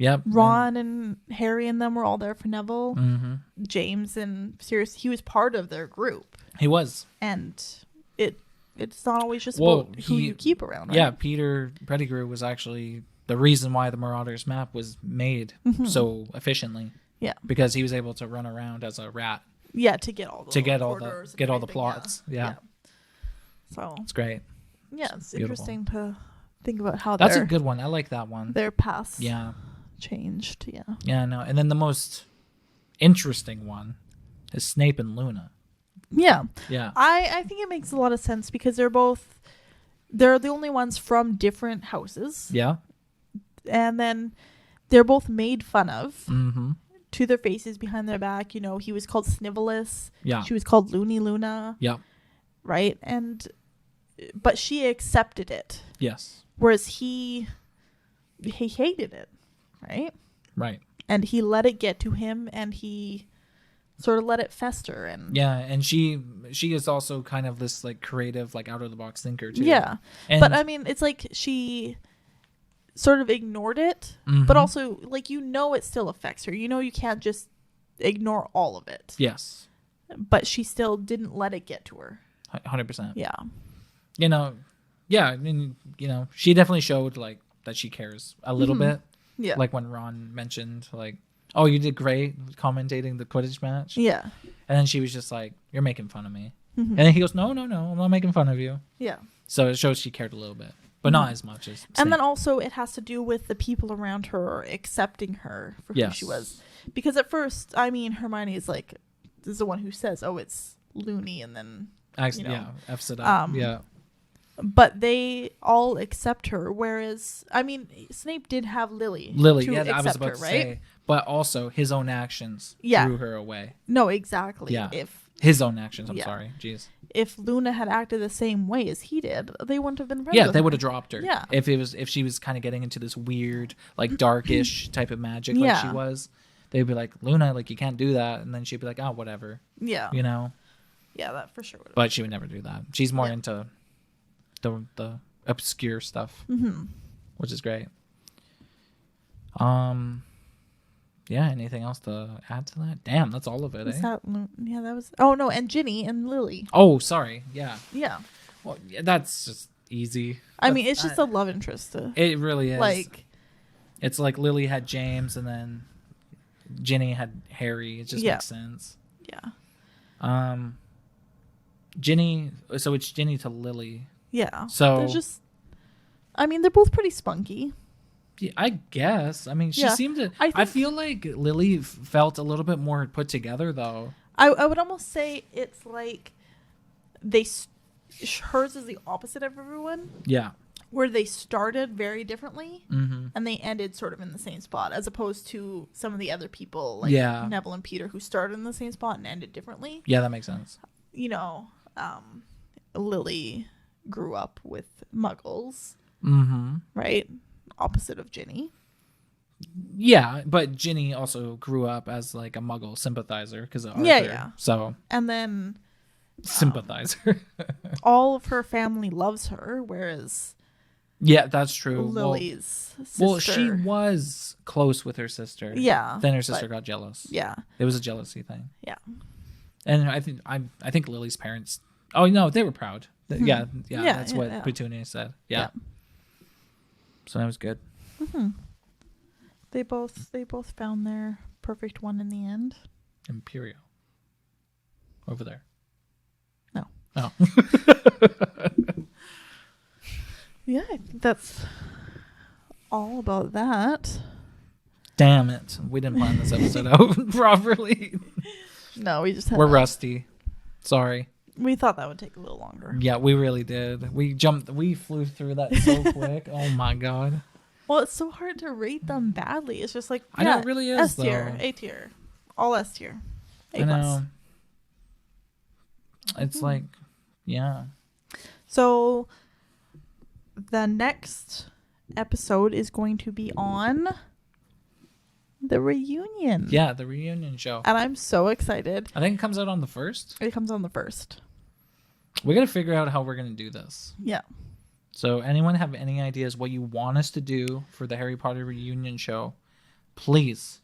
Yep. Ron and Harry and them were all there for Neville. Mm-hmm. James and Sirius, he was part of their group. He was. And it's not always just about who you keep around, right? Yeah, Peter Pettigrew was actually the reason why the Marauders map was made so efficiently. Yeah. Because he was able to run around as a rat. Yeah, to get all the all the plots. Yeah. So It's great. yeah, it's beautiful. interesting to think about how That's a good one. I like that one. their paths Yeah. changed. Yeah. Yeah, no. And then the most interesting one is Snape and Luna. Yeah. Yeah. I think it makes a lot of sense because they're the only ones from different houses. Yeah. And then they're both made fun of Mm-hmm. to their faces behind their back. You know, he was called Snivelus. Yeah. She was called Loony Luna. Yeah. Right? But she accepted it. Yes. Whereas he hated it. Right? Right. And he let it get to him and he sort of let it fester. And Yeah, and she is also kind of this like creative, like out of the box thinker too. yeah. And But I mean, it's like she sort of ignored it, Mhm. but also like, you know, it still affects her. You know, you can't just ignore all of it. yes, But she still didn't let it get to her. 100%. Yeah. You know, yeah, I mean, you know, she definitely showed like that she cares a little bit. Yeah. Like when Ron mentioned like, "Oh, you did great commentating the Quidditch match." Yeah. And then she was just like, "You're making fun of me." Mhm. And then he goes, "No, I'm not making fun of you." Yeah. So it shows she cared a little bit, but not as much as And then Snape. also it has to do with the people around her accepting her for who Yes. she was. Because at first, I mean, Hermione is like, is the one who says, "Oh, it's Loony," and then, you know, Yeah, F's it up. Yeah. but they all accept her. Whereas, I mean, Snape did have Lily. Lily, to yeah, I was accept about her, to right? say, but also his own actions Yeah. drew her away. No, exactly. Yeah. If His own actions. I'm Yeah. sorry. Jeez. Luna had acted the same way as he did, they wouldn't have been friends. Yeah, with they her. would have dropped her. Yeah. If she was kind of getting into this weird, like darkish type of magic, like she Yeah. was, they'd be like, "Luna, like you can't do that," and then she'd be like, "Oh, whatever," Yeah. you know. Yeah, that for sure would have. But she would never do that. She's more Yeah. into the obscure stuff, Mm-hmm. which is great. Yeah. Anything else to add to that? Damn, that's all of it. Was Eh? that yeah, that was. Oh no, and Ginny and Lily. Oh, sorry. Yeah. Yeah. Well, yeah, that's just easy. I mean, it's just a love interest. It really is. Like, It's like Lily had James and then Ginny had Harry. It just Yeah. makes sense. yeah, Ginny. So it's Ginny to Lily. yeah. So- they're just. I mean, they're both pretty spunky. Yeah, I guess. I mean, she Yeah. seemed to. I I think- feel like Lily felt a little bit more put together, though. I would almost say it's like hers is the opposite of everyone, Yeah. where they started very differently Mm-hmm. and they ended sort of in the same spot, as opposed to some of the other people like Yeah. Neville and Peter, who started in the same spot and ended differently. Yeah, that makes sense. You know, Lily grew up with Muggles, Mm-hmm. right? Opposite of Ginny. Yeah, but Ginny also grew up as like a Muggle sympathizer because of Arthur. Yeah, yeah. So And then sympathizer. all of her family loves her, whereas Yeah, that's true. Lily's sister. Well, she was close with her sister. Yeah, Then her sister but- got jealous. Yeah, It was a jealousy thing. yeah. And I think Lily's parents. Oh no, they were proud. Yeah, Yeah, that's yeah, what yeah. Petunia said. Yeah. So that was good. They both found their perfect one in the end. Imperial. Over there. No. Oh. Yeah, I think that's all about that. Damn it. We didn't plan this episode out properly. No, we just had We're rusty. Sorry. we thought that would take a little longer. Yeah, we really did. We flew through that so quick. Oh my god. Well, it's so hard to rate them badly. It's just like, I know, it really is, S tier, though. A tier, all S tier, A I plus. know. It's like, yeah. So the next episode is going to be on the reunion. Yeah, the reunion show. And I'm so excited. I think it comes out on the 1st. It comes on the 1st. We got to figure out how we're going to do this. Yeah. So anyone have any ideas what you want us to do for the Harry Potter reunion show? Please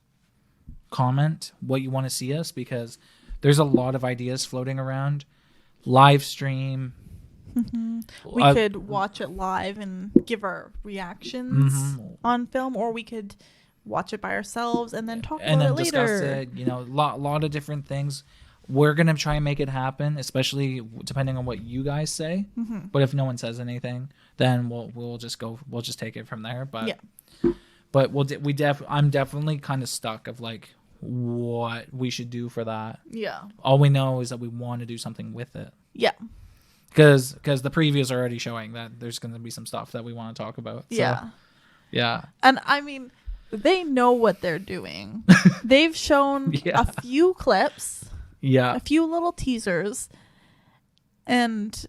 comment what you want to see us, because there's a lot of ideas floating around. Live stream. We could watch it live and give our reactions on film, or we could watch it by ourselves and then talk and about then it later. discuss it. You know, lot of different things. we're gonna try and make it happen, especially depending on what you guys say. Mm-hmm. But if no one says anything, then we'll just take it from there. But Yeah. but I'm definitely kind of stuck of like what we should do for that. Yeah. All we know is that we want to do something with it. Yeah. Because the previews are already showing that there's going to be some stuff that we want to talk about. So, Yeah. Yeah. And I mean, they know what they're doing. They've shown Yeah. a few clips, Yeah. a few little teasers, and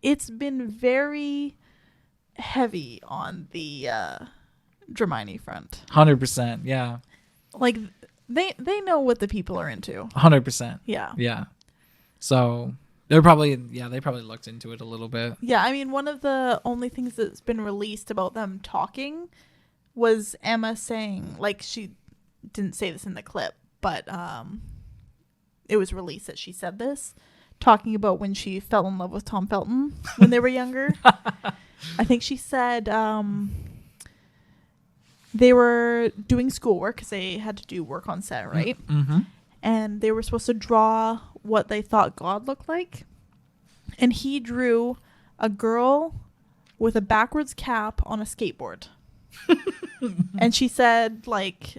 it's been very heavy on the Dramini front. 100%. Yeah. Like they know what the people are into. 100%. Yeah. Yeah. So they probably looked into it a little bit. Yeah, I mean, one of the only things that's been released about them talking was Emma saying, like, she didn't say this in the clip, but it was released that she said this, talking about when she fell in love with Tom Felton when they were younger. I think she said they were doing schoolwork because they had to do work on set, right? Mm-hmm. And they were supposed to draw what they thought God looked like. And he drew a girl with a backwards cap on a skateboard. And she said, like,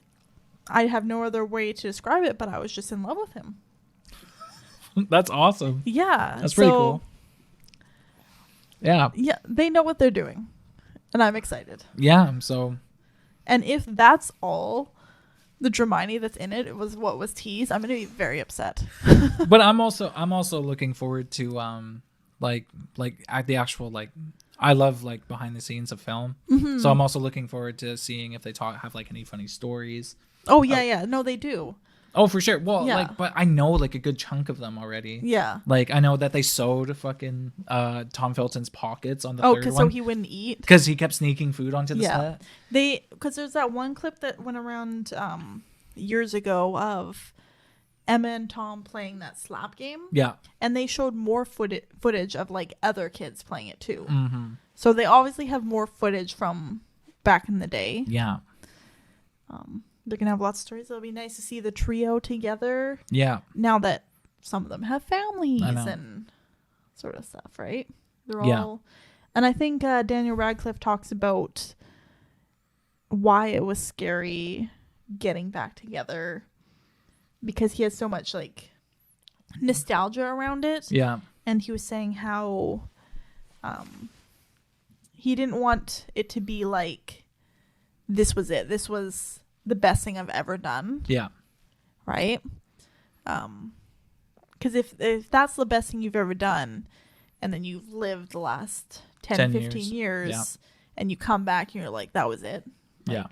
I have no other way to describe it, but I was just in love with him. That's awesome. Yeah. That's pretty cool. Yeah. Yeah, they know what they're doing. And I'm excited. Yeah. So. And if that's all the Dramini that's in it was what was teased, I'm going to be very upset. But I'm also looking forward to like at the actual, like, I love like behind the scenes of film. Mm-hmm. So I'm also looking forward to seeing if they have like any funny stories. Oh yeah, yeah. No, they do. Oh, for sure. Well, Yeah. like, but I know like a good chunk of them already. Yeah. Like, I know that they sewed fucking Tom Felton's pockets on the Oh, third because one. so he wouldn't eat. Because he kept sneaking food onto the Yeah. set. Because there's that one clip that went around years ago of Emma and Tom playing that slap game. Yeah. And they showed more footage of like other kids playing it too. Mm-hmm. So they obviously have more footage from back in the day. Yeah. They're going to have lots of stories. It'll be nice to see the trio together. Yeah. Now that some of them have families I know. and sort of stuff, right? They're Yeah. all... And I think Daniel Radcliffe talks about why it was scary getting back together because he has so much like nostalgia around it. Yeah. And he was saying how he didn't want it to be like this was it. This was the best thing I've ever done. Yeah. Right? Because if that's the best thing you've ever done and then you've lived the last 10 15 years Yeah. and you come back and you're like, that was it. Like, Yeah.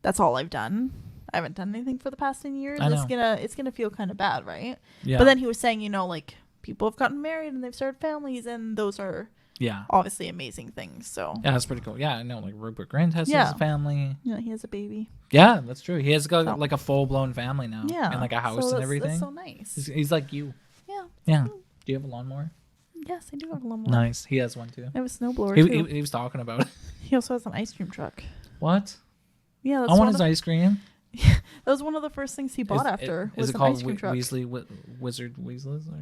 that's all I've done. I haven't done anything for the past 10 years. I know. It's gonna feel kind of bad, right? Yeah. But then he was saying, like people have gotten married and they've started families and those are yeah. obviously amazing things. So Yeah, that's pretty cool. Yeah, I know. Like Rupert Grint has Yeah. his family. he has a baby. Yeah, that's true. He has got So- like a full blown family now. Yeah. And like a house So and that's everything. so nice. He's like you. Yeah. Yeah. Do you have a lawnmower? Yes, I do have a lawnmower. Nice. He has one too. I have a snowblower He, too. he was talking about it. He also has an ice cream truck. What? Yeah, that's I want one his of, ice cream. that was one of the first things he bought after. Is was it an called ice cream truck. Weasley Wizard Weasleys? Or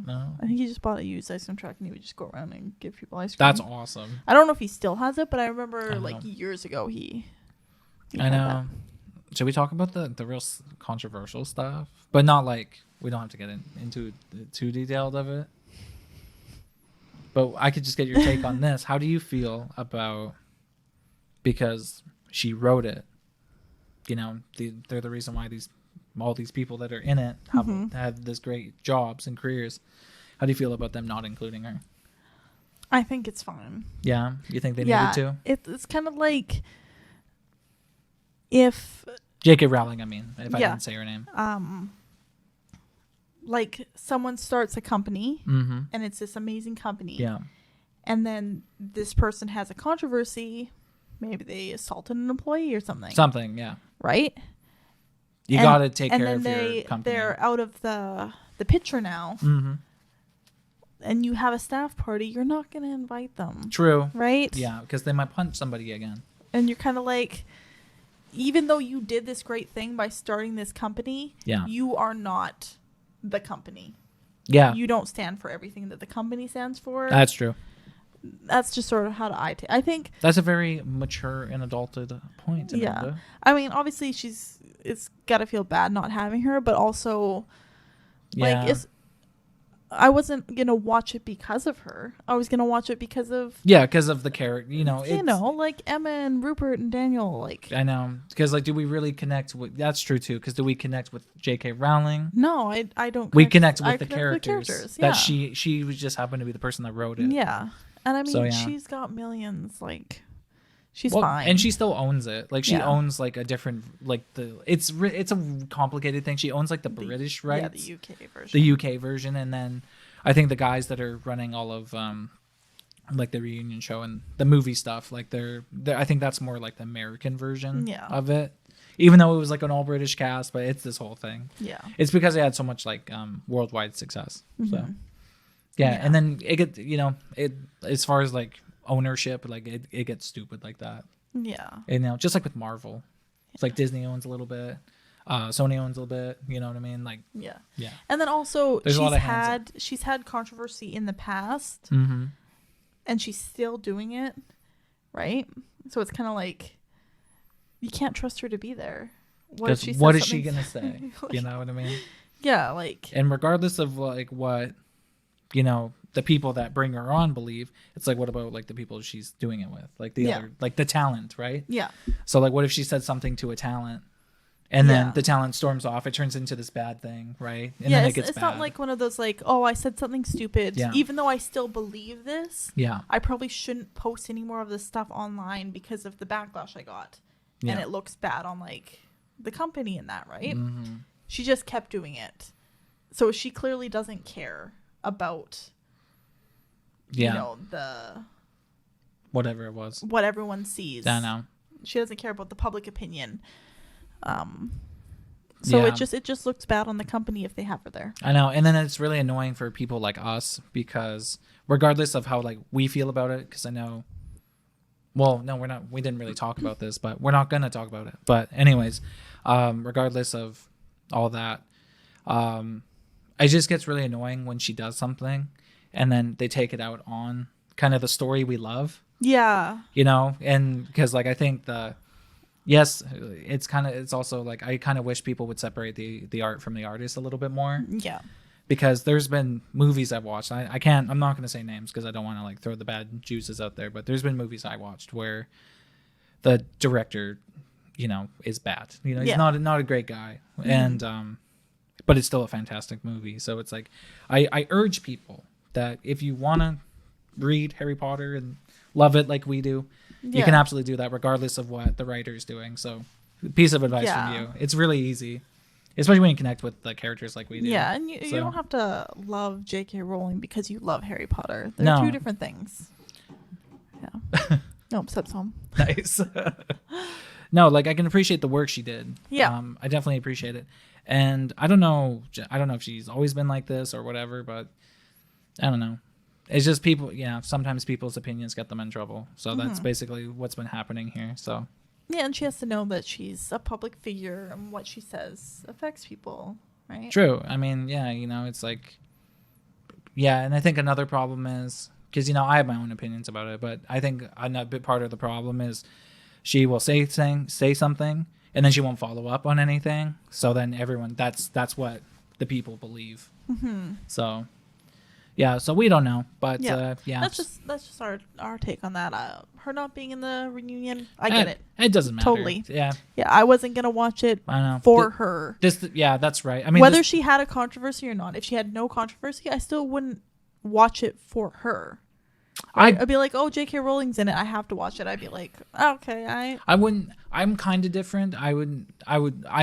no. I think he just bought a used ice cream truck and he would just go around and give people ice cream. That's awesome. I don't know if he still has it, but I remember I like know. years ago he I had know. Should we talk about the real controversial stuff? But not like, we don't have to get into too detailed of it. But I could just get your take on this. How do you feel about, because she wrote it, they're the reason why all these people that are in it have this great jobs and careers. How do you feel about them not including her? I think it's fine. Yeah? You think they needed to? It's kind of like if J.K. Rowling, I mean, if I Yeah. didn't say her name. like someone starts a company Mm-hmm. and it's this amazing company. Yeah. And then this person has a controversy. Maybe they assaulted an employee or something. Something, yeah. Right? You got to take care of then your company. they're out of the picture now. Mm-hmm. And you have a staff party. You're not going to invite them. True. Right? Yeah, because they might punch somebody again. And you're kind of like, even though you did this great thing by starting this company, Yeah. you are not the company. Yeah. you don't stand for everything that the company stands for. That's true. That's just sort of how I think. That's a very mature and adulted point. Yeah. Amanda. I mean, obviously it's got to feel bad not having her, but also Yeah. I wasn't going to watch it because of her. I was going to watch it because of Yeah, because of the character, like Emma and Rupert and Daniel, like. I know, because like, do we really connect with? That's true too. Because do we connect with J.K. Rowling? No, I don't. We connect with the connect characters. yeah. That she was just happened to be the person that wrote it. Yeah, and I mean, So, yeah. she's got millions. Like, she's Well, fine, and she still owns it. Like she Yeah. owns like a different it's a complicated thing. She owns like the British rights, Yeah, the UK version. the UK version, and then I think the guys that are running all of like the reunion show and the movie stuff, like they're I think that's more like the American version Yeah. of it. Even though it was like an all British cast, but it's this whole thing. Yeah. It's because they had so much like worldwide success. So Mhm. yeah, Yeah. and then it get it as far as like ownership, like it gets stupid like that. Yeah. And just like with Marvel, it's like Disney owns a little bit, Sony owns a little bit. You know what I mean? Like Yeah. yeah. And then also There's a lot of hands she's had controversy in the past, Mm-hmm. and she's still doing it, right? So it's kind of like you can't trust her to be there. What if she says What is she something- gonna say? Like, You know what I mean? Yeah, like And regardless of like what the people that bring her on believe, it's like what about like the people she's doing it with, like the Yeah. other, like the talent, right? yeah. So like, what if she said something to a talent, and then Yeah. the talent storms off? It turns into this bad thing, right? And Yeah, then it it's, gets it's bad. not like one of those like, oh, I said something stupid. Yeah. Even though I still believe this, yeah, I probably shouldn't post any more of this stuff online because of the backlash I got. And Yeah. it looks bad on like the company and that, right? Mhm. She just kept doing it. So she clearly doesn't care about yeah, the whatever it was. what everyone sees. I know. She doesn't care about the public opinion. So Yeah. it just looks bad on the company if they have her there. I know, and then it's really annoying for people like us because regardless of how like we feel about it, because I know, well, no, we're not. We didn't really talk about this, but we're not gonna talk about it. But anyways, regardless of all that, it just gets really annoying when she does something, and then they take it out on kind of the story we love, Yeah. and because like I think yes, it's also like I kind of wish people would separate the art from the artist a little bit more. Yeah. Because there's been movies I've watched. I'm not going to say names because I don't want to like throw the bad juices out there. But there's been movies I watched where the director, is bad. He's Yeah. not a great guy, and but it's still a fantastic movie. So it's like I urge people that if you want to read Harry Potter and love it like we do, you can absolutely do that regardless of what the writer is doing. So piece of advice from you: it's really easy. Especially when you connect with the characters like we do. Yeah, and you don't have to love J.K. Rowling because you love Harry Potter. They're No. two different things. Yeah. No, steps home. Nice. No, like I can appreciate the work she did. Yeah. I definitely appreciate it. And I don't know if she's always been like this or whatever, but I don't know. It's just people, sometimes people's opinions get them in trouble. So that's basically what's been happening here. So Yeah, and she has to know that she's a public figure and what she says affects people, right? true. I mean, yeah, it's like, yeah. And I think another problem is because, I have my own opinions about it, but I think another big part of the problem is she will say something and then she won't follow up on anything. So then everyone, that's what the people believe. Mm-hmm. So yeah, so we don't know, but Yeah. yeah, That's just our take on that. Her not being in the reunion, I get it. It doesn't matter. Totally. Yeah, Yeah, I wasn't gonna watch it I know. for her. Yeah, that's right. I mean, Whether she had a controversy or not, if she had no controversy, I still wouldn't watch it for her. I'd be like, oh, J.K. Rowling's in it. I have to watch it. I'd be like, okay, I wouldn't. I'm kind of different. I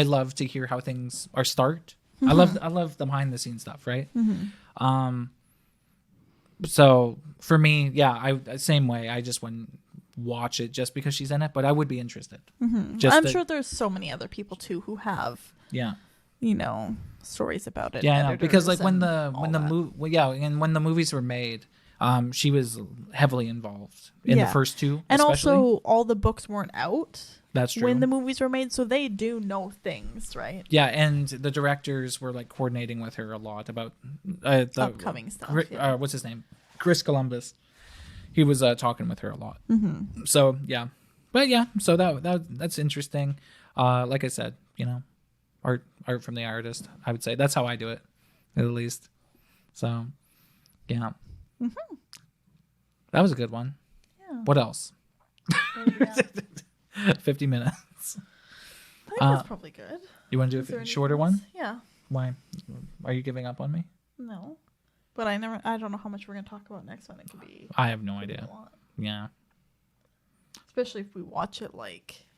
love to hear how things are start. I love the behind the scenes stuff, right? Mm-hmm. So for me, yeah, same way. I just wouldn't watch it just because she's in it, but I would be interested. Mm-hmm. I'm sure there's so many other people too who have, Yeah. stories about it. Yeah, I know. Because like when the and movie, and when the movies were made, She was heavily involved in the first two, and especially. also all the books weren't out. That's true. When the movies were made, so they do know things, right? Yeah, and the directors were like coordinating with her a lot about the upcoming stuff. What's his name? Chris Columbus. He was talking with her a lot. Mm-hmm. So yeah, but yeah, so that's interesting. Like I said, art from the artist. I would say that's how I do it, at least. So yeah, that was a good one. Yeah. What else? 50 minutes. I think that's probably good. You want to do a shorter one? Yeah. Why? Are you giving up on me? No. But I don't know how much we're going to talk about next one. It could be. I have no idea. Yeah. Especially if we watch it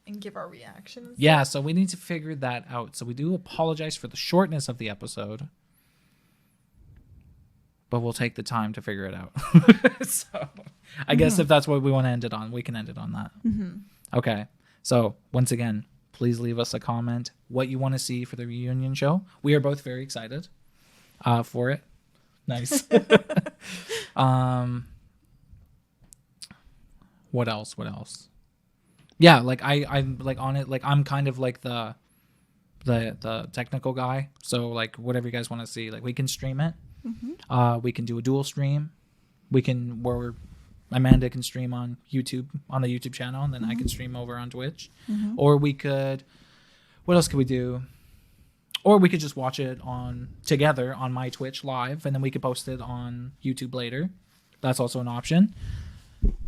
and give our reactions. Yeah, so we need to figure that out. So we do apologize for the shortness of the episode. But we'll take the time to figure it out. So I guess if that's what we want to end it on, we can end it on that. Mm-hmm. Okay. So once again, please leave us a comment what you want to see for the reunion show. We are both very excited for it. Nice. What else? Yeah, I'm on it. I'm kind of like the technical guy. So whatever you guys want to see, we can stream it. Mm-hmm. We can do a dual stream. Where Amanda can stream on YouTube, on the YouTube channel, and then I can stream over on Twitch. Mm-hmm. Or we could, what else could we do? Or we could just watch it together on my Twitch live, and then we could post it on YouTube later. That's also an option.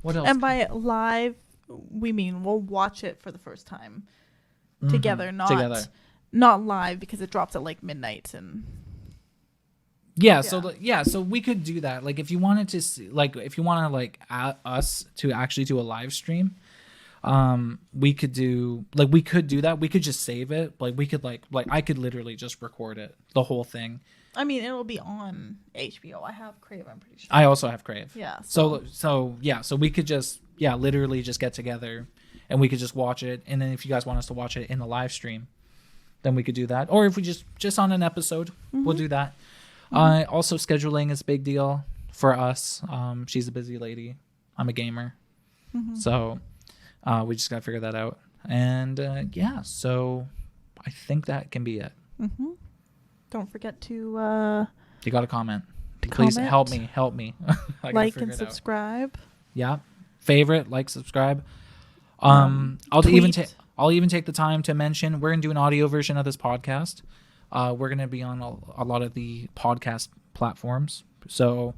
What else? And by live, we mean we'll watch it for the first time together, not live because it drops at midnight and. Yeah, so we could do that. If you wanted to see, if you want to us to actually do a live stream, we could do that. We could just save it. We could I could literally just record it, the whole thing. I mean, it'll be on HBO. I have Crave, I'm pretty sure. I also have Crave. Yeah. So we could just literally just get together and we could just watch it, and then if you guys want us to watch it in the live stream, then we could do that. Or if we just on an episode, we'll do that. Also, scheduling is a big deal for us. She's a busy lady. I'm a gamer. Mm-hmm. So we just got to figure that out. And so I think that can be it. Mm-hmm. Don't forget to... you got to comment. Please help me. Like and subscribe. Yeah. Favorite, subscribe. I'll even take the time to mention we're going to do an audio version of this podcast. We're going to be on a lot of the podcast platforms. So,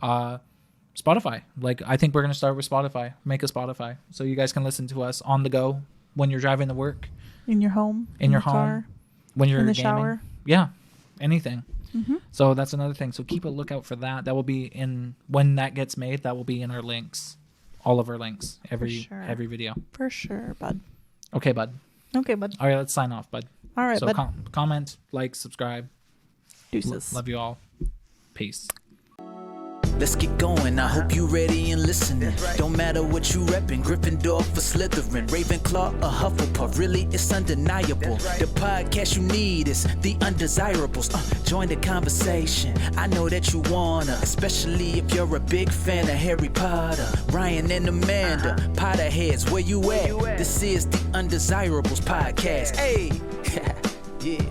Spotify. I think we're going to start with Spotify. Make a Spotify. So you guys can listen to us on the go when you're driving to work. In your home. In your home. Car, when you're in the gaming. shower. Yeah. Anything. Mm-hmm. So that's another thing. So keep a lookout for that. That will be when that gets made, that will be in our links. All of our links. Every video. For sure, bud. Okay, bud. All right, let's sign off, bud. All right, so bud. Comment, subscribe. Deuces. Love you all. Peace. Let's get going. I hope you ready and listening. Right. Don't matter what you reppin', Gryffindor for Slytherin, Ravenclaw or Hufflepuff. Really, it's undeniable. Right. The podcast you need is the Undesirables. Join the conversation. I know that you wanna, especially if you're a big fan of Harry Potter. Ryan and Amanda, Potterheads, where you at? This is the Undesirables Podcast. Hey, yeah.